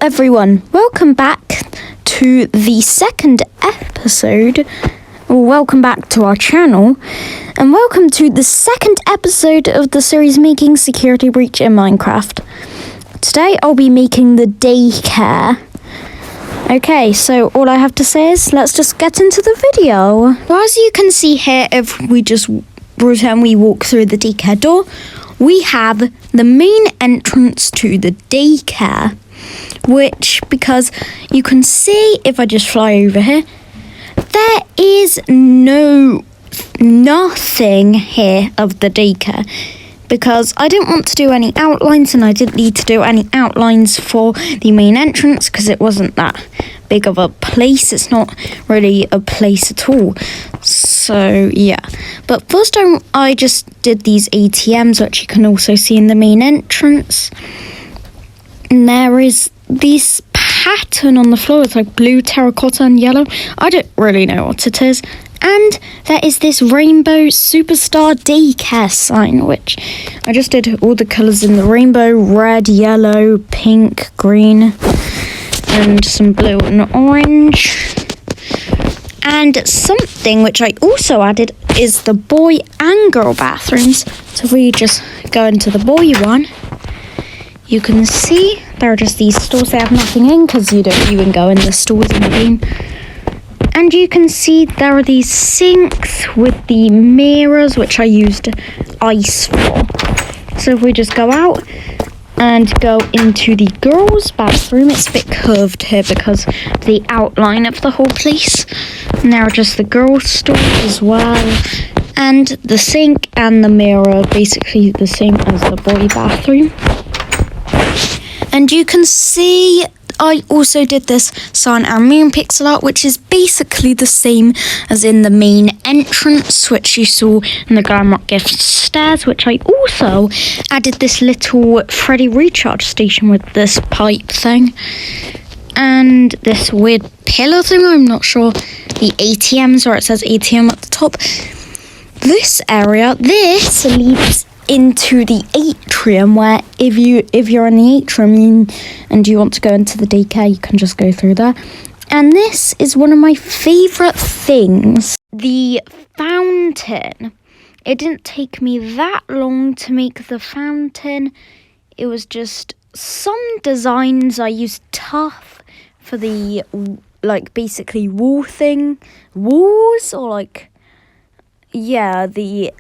everyone, welcome back to the second episode. Welcome back to our channel, and welcome to the second episode of the series Making Security Breach in Minecraft. Today I'll be making the daycare. Okay, so all I have to say is let's just get into the video. So as you can see here, if we just pretend we walk through the daycare door, we have the main entrance to the daycare, which, because you can see if I just fly over here, there is nothing here of the daycare, because I didn't want to do any outlines, and I didn't need to do any outlines for the main entrance because it wasn't that big of a place. It's not really a place at all. So yeah, but first time I just did these ATMs, which you can also see in the main entrance. And there is this pattern on the floor. It's like blue, terracotta and yellow. I don't really know what it is. And there is this rainbow SuperStar Daycare sign, which I just did all the colours in the rainbow: red, yellow, pink, green, and some blue and orange. And something which I also added is the boy and girl bathrooms. So if we just go into the boy one, you can see there are just these stores. They have nothing in because you don't even go in the stores in the game. And you can see there are these sinks with the mirrors, which I used ice for. So if we just go out and go into the girls' bathroom, it's a bit curved here because of the outline of the whole place. And there are just the girls' stores as well. And the sink and the mirror are basically the same as the boy bathroom. And you can see I also did this sun and moon pixel art, which is basically the same as in the main entrance, which you saw in the Glamrock Gift stairs, which I also added this little Freddy recharge station with this pipe thing. And this weird pillar thing, I'm not sure. The ATMs, where it says ATM at the top. This area, this leads into the atrium, where if you're in the atrium and you want to go into the daycare, you can just go through there. And this is one of my favourite things, the fountain. It didn't take me that long to make the fountain. It was just some designs. I used tuff for the basically walls, or the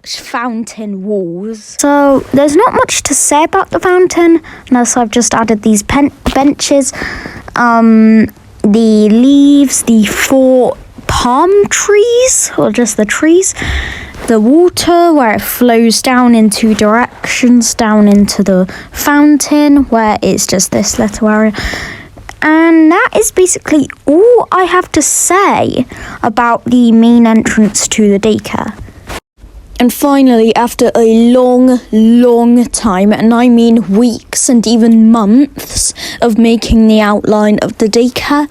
fountain walls. So there's not much to say about the fountain unless I've just added these benches, the leaves, the 4 palm trees, or just the trees, the water where it flows down in 2 directions down into the fountain, where it's just this little area. And that is basically all I have to say about the main entrance to the daycare. And finally, after a long time, and I mean weeks and even months of making the outline of the daycare,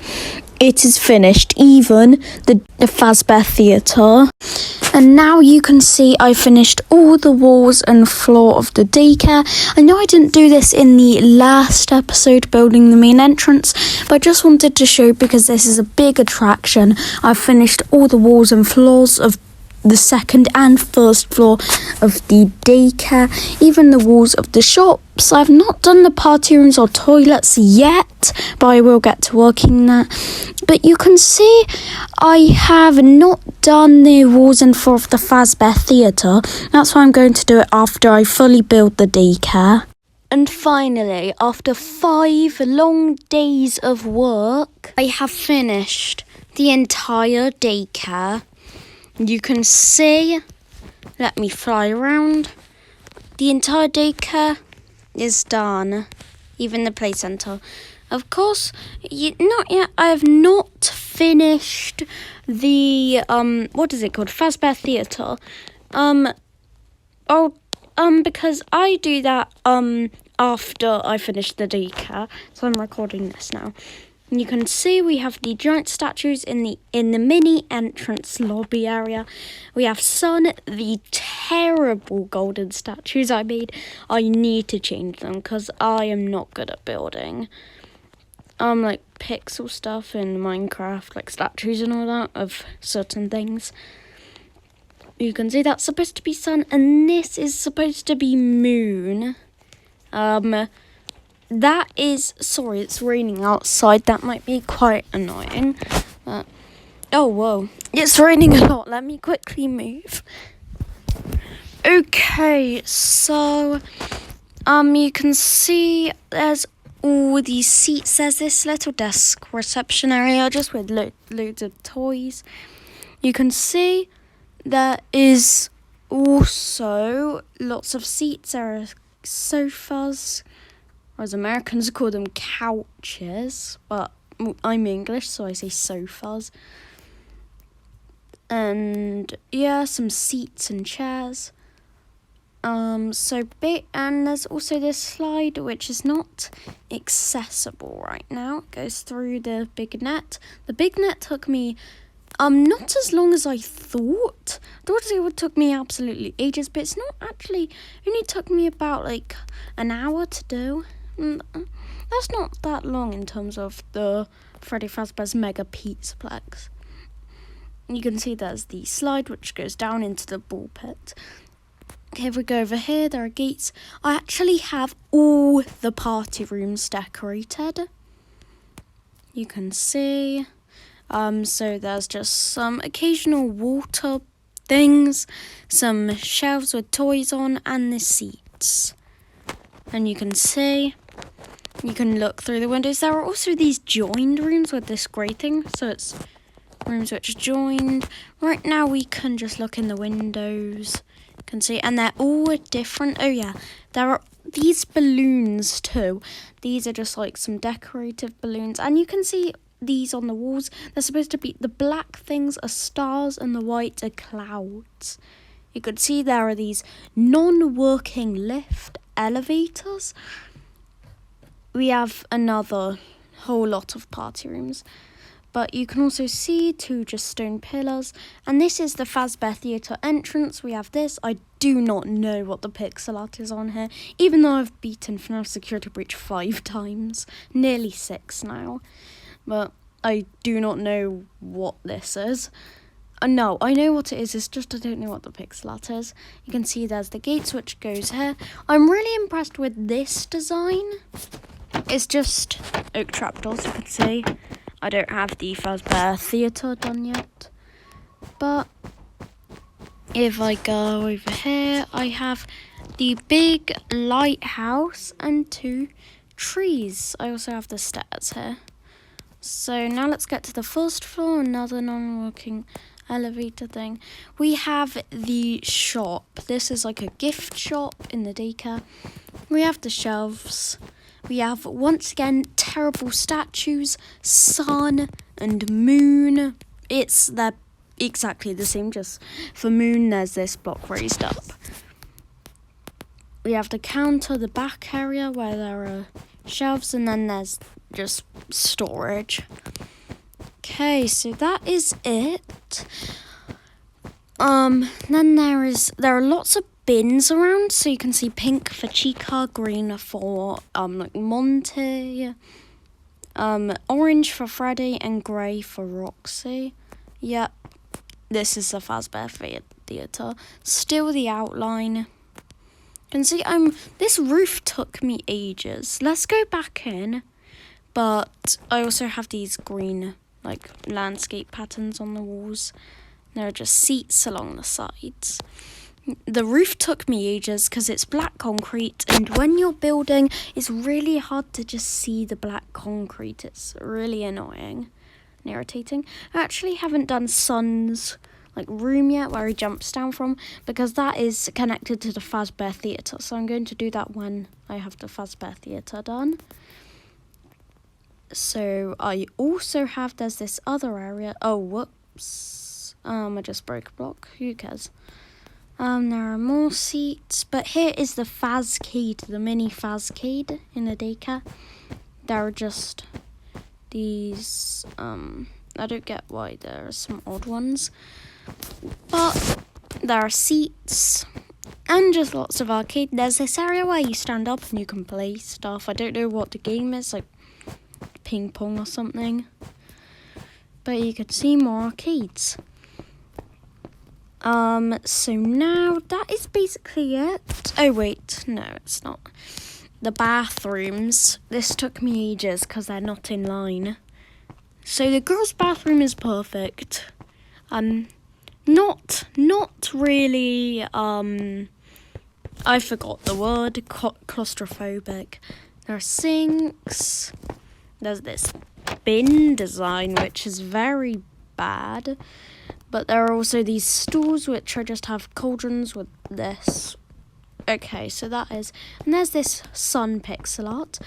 it is finished, even the Fazbear theatre. And now you can see I finished all the walls and floor of the daycare. I know I didn't do this in the last episode, building the main entrance, but I just wanted to show, because this is a big attraction, I've finished all the walls and floors of the second and first floor of the daycare, even the walls of the shops. I've not done the party rooms or toilets yet, but I will get to working that. But you can see I have not done the walls and floor of the Fazbear theatre. That's why I'm going to do it after I fully build the daycare. And finally, after 5 long days of work, I have finished the entire daycare. You can see, let me fly around, the entire daycare is done, even the play centre. Of course, not yet. I have not finished the, what is it called, Fazbear Theatre. Because I do that, after I finish the daycare, so I'm recording this now. You can see we have the giant statues in the mini entrance lobby area. We have Sun, the terrible golden statues I made. I need to change them because I am not good at building. like pixel stuff in Minecraft, like statues and all that of certain things. You can see that's supposed to be sun, and this is supposed to be moon. That is, sorry, it's raining outside. That might be quite annoying. But, oh, whoa. It's raining a lot. Let me quickly move. Okay, so, you can see there's all these seats. There's this little desk reception area just with loads of toys. You can see there is also lots of seats. There are sofas, or as Americans call them, couches. But I'm English, so I say sofas. And yeah, some seats and chairs. And there's also this slide which is not accessible right now. It goes through the big net. The big net took me not as long as I thought. I thought it would took me absolutely ages, but it's not actually. Only took me about like an hour to do. That's not that long in terms of the Freddy Fazbear's Mega Pizzaplex. You can see there's the slide which goes down into the ball pit. Okay, if we go over here, there are gates. I actually have all the party rooms decorated. You can see. So there's just some occasional water things, some shelves with toys on, and the seats. And you can see, you can look through the windows. There are also these joined rooms with this grating, so it's rooms which are joined. Right now we can just look in the windows. You can see, and they're all different. Oh yeah, there are these balloons too. These are just like some decorative balloons, and you can see these on the walls. They're supposed to be, the black things are stars and the white are clouds. You could see there are these non-working lift elevators. We have another whole lot of party rooms, but you can also see two just stone pillars, and this is the Fazbear Theatre entrance. We have this. I do not know what the pixel art is on here, even though I've beaten FNaF Security Breach 5 times, nearly 6 now. But I do not know what this is. No, I know what it is. It's just I don't know what the pixel art is. You can see there's the gates which goes here. I'm really impressed with this design. It's just oak trapdoors, you can see. I don't have the Fazbear Theatre done yet. But if I go over here, I have the big lighthouse and 2 trees. I also have the stairs here. So now let's get to the first floor, another non-working elevator thing. We have the shop. This is like a gift shop in the daycare. We have the shelves. We have, once again, terrible statues, sun and moon. They're exactly the same, just for moon there's this block raised up. We have the counter, the back area where there are shelves, and then there's just storage. Okay, so that is it. Then there are lots of bins around, so you can see pink for Chica, green for like Monty, orange for Freddy, and grey for Roxy. Yep, this is the Fazbear Theatre. Still the outline. You can see this roof took me ages. Let's go back in. But I also have these green like landscape patterns on the walls. There are just seats along the sides. The roof took me ages because it's black concrete, and when you're building, it's really hard to just see the black concrete. It's really annoying and irritating. I actually haven't done Sun's like room yet, where he jumps down from, because that is connected to the Fazbear Theatre. So I'm going to do that when I have the Fazbear Theatre done. So I also have, there's this other area. Oh, whoops. I just broke a block. Who cares? There are more seats, but here is the Fazcade, the mini Fazcade in the daycare. There are just these, I don't get why there are some odd ones, but there are seats and just lots of arcade. There's this area where you stand up and you can play stuff. I don't know what the game is, like ping pong or something. But you could see more arcades. So now that is basically it. Oh wait, no, it's not. The bathrooms. This took me ages because they're not in line. So the girls' bathroom is perfect. Not really, I forgot the word, claustrophobic. There are sinks. There's this bin design, which is very bad. But there are also these stools, which I just have cauldrons with this. Okay, so that is... And there's this sun pixel art.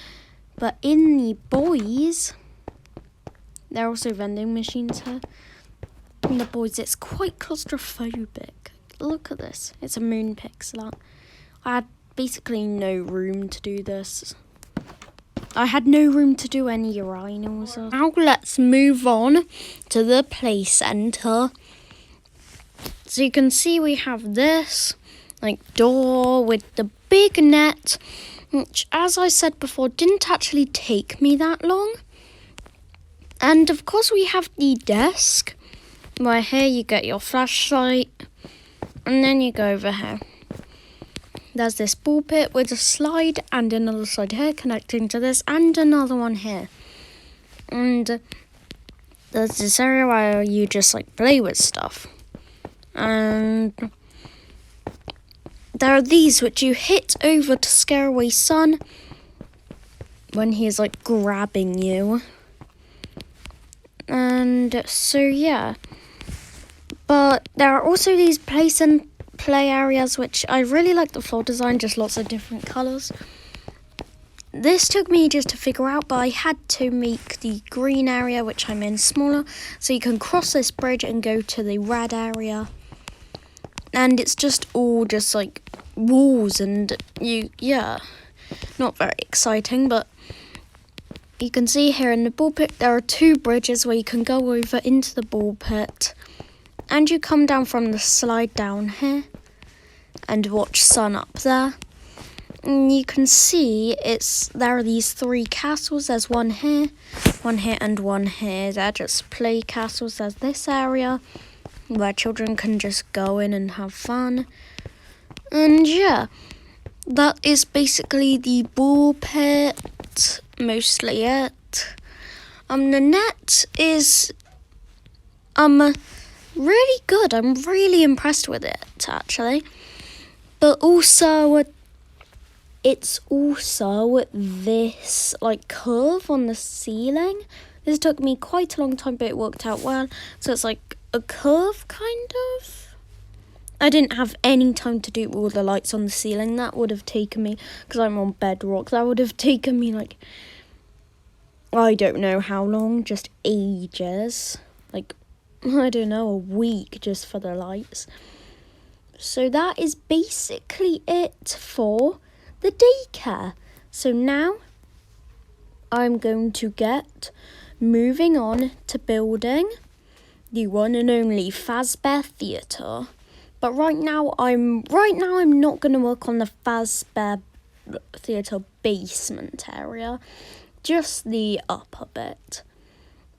But in the boys... There are also vending machines here. In the boys, it's quite claustrophobic. Look at this. It's a moon pixel art. I had basically no room to do this. I had no room to do any urinals. Now let's move on to the play centre. So you can see we have this door with the big net, which, as I said before, didn't actually take me that long. And of course we have the desk, where here you get your flashlight, and then you go over here. There's this ball pit with a slide and another slide here connecting to this, and another one here. And there's this area where you just play with stuff. And there are these which you hit over to scare away Sun when he's grabbing you. And so yeah. But there are also these play areas, which I really like the floor design, just lots of different colours. This took me just to figure out, but I had to make the green area, which I'm in, smaller, so you can cross this bridge and go to the red area. And it's just all just walls and not very exciting, but you can see here in the ball pit there are two bridges where you can go over into the ball pit. And you come down from the slide down here and watch Sun up there. And you can see there are these three castles. There's one here, and one here. They're just play castles. There's this area where children can just go in and have fun. And yeah, that is basically the ball pit, mostly it. The net is really good. I'm really impressed with it, actually. But also, it's also this curve on the ceiling. This took me quite a long time, but it worked out well. So it's a curve, kind of. I didn't have any time to do all the lights on the ceiling. That would have taken me, because I'm on bedrock, that would have taken me I don't know how long, just ages. I don't know, a week just for the lights. So that is basically it for the daycare. So now I'm going to get moving on to building the one and only Fazbear Theatre. But right now I'm not going to work on the Fazbear Theatre basement area, just the upper bit.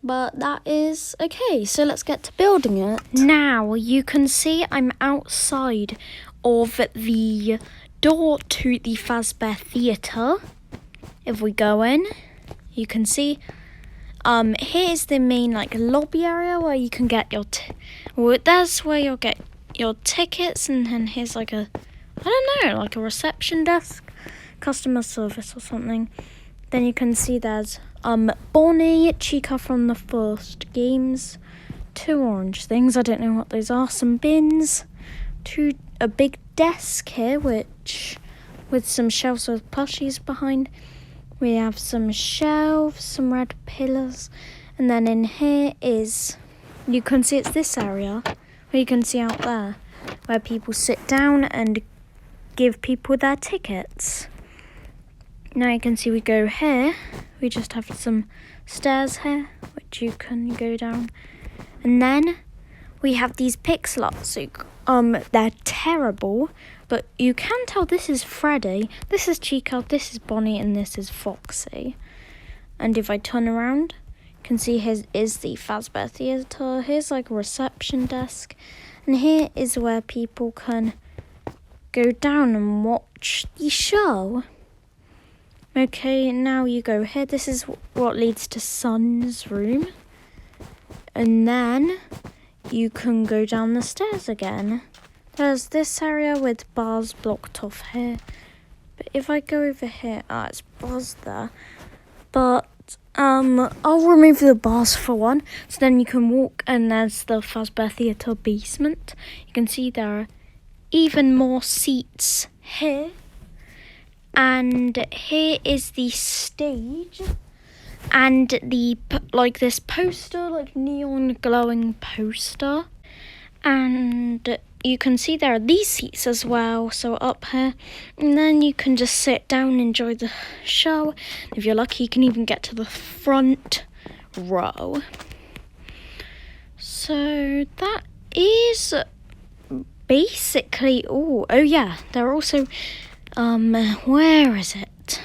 But that is okay, so let's get to building it. Now, you can see I'm outside of the door to the Fazbear Theatre. If we go in, you can see, here's the main, lobby area where you can get your, that's where you'll get your tickets, and then here's a reception desk, customer service or something. Then you can see there's Bonnie, Chica from the first games, two orange things, I don't know what those are, some bins, a big desk here with some shelves with plushies behind. We have some shelves, some red pillars, and then in here is, you can see it's this area where you can see out there where people sit down and give people their tickets. Now you can see we go here, we just have some stairs here, which you can go down. And then we have these pixel arts, so they're terrible, but you can tell this is Freddy, this is Chica, this is Bonnie, and this is Foxy. And if I turn around, you can see here is the Fazbear Theatre. Here's like a reception desk. And here is where people can go down and watch the show. Okay, now you go here. This is what leads to Sun's room. And then you can go down the stairs again. There's this area with bars blocked off here. But if I go over here, it's bars there. But I'll remove the bars for one. So then you can walk, and there's the Fazbear Theatre basement. You can see there are even more seats here. And here is the stage. And the this poster, like neon glowing poster. And you can see there are these seats as well, so up here. And then you can just sit down and enjoy the show. If you're lucky, you can even get to the front row. So that is basically all. Oh yeah, there are also, where is it?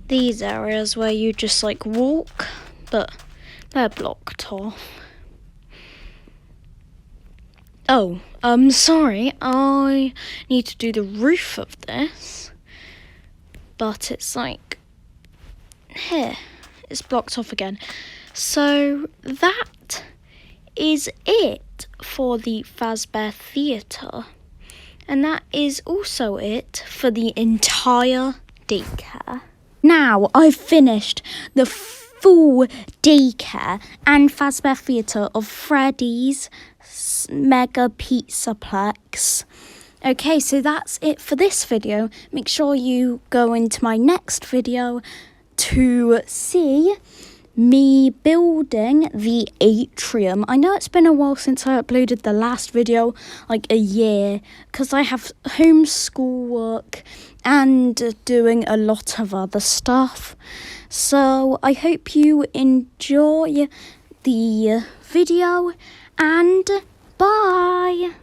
These areas where you just like walk, but they're blocked off. Oh, sorry, I need to do the roof of this, but it's like here, it's blocked off again. So that is it for the Fazbear Theatre, and that is also it for the entire daycare. Now I've finished the full daycare and Fazbear Theatre of Freddy's Mega Pizzaplex. Okay, so that's it for this video. Make sure you go into my next video to see me building the atrium. I know it's been a while since I uploaded the last video, like a year, because I have schoolwork and doing a lot of other stuff. So I hope you enjoy the video, and bye!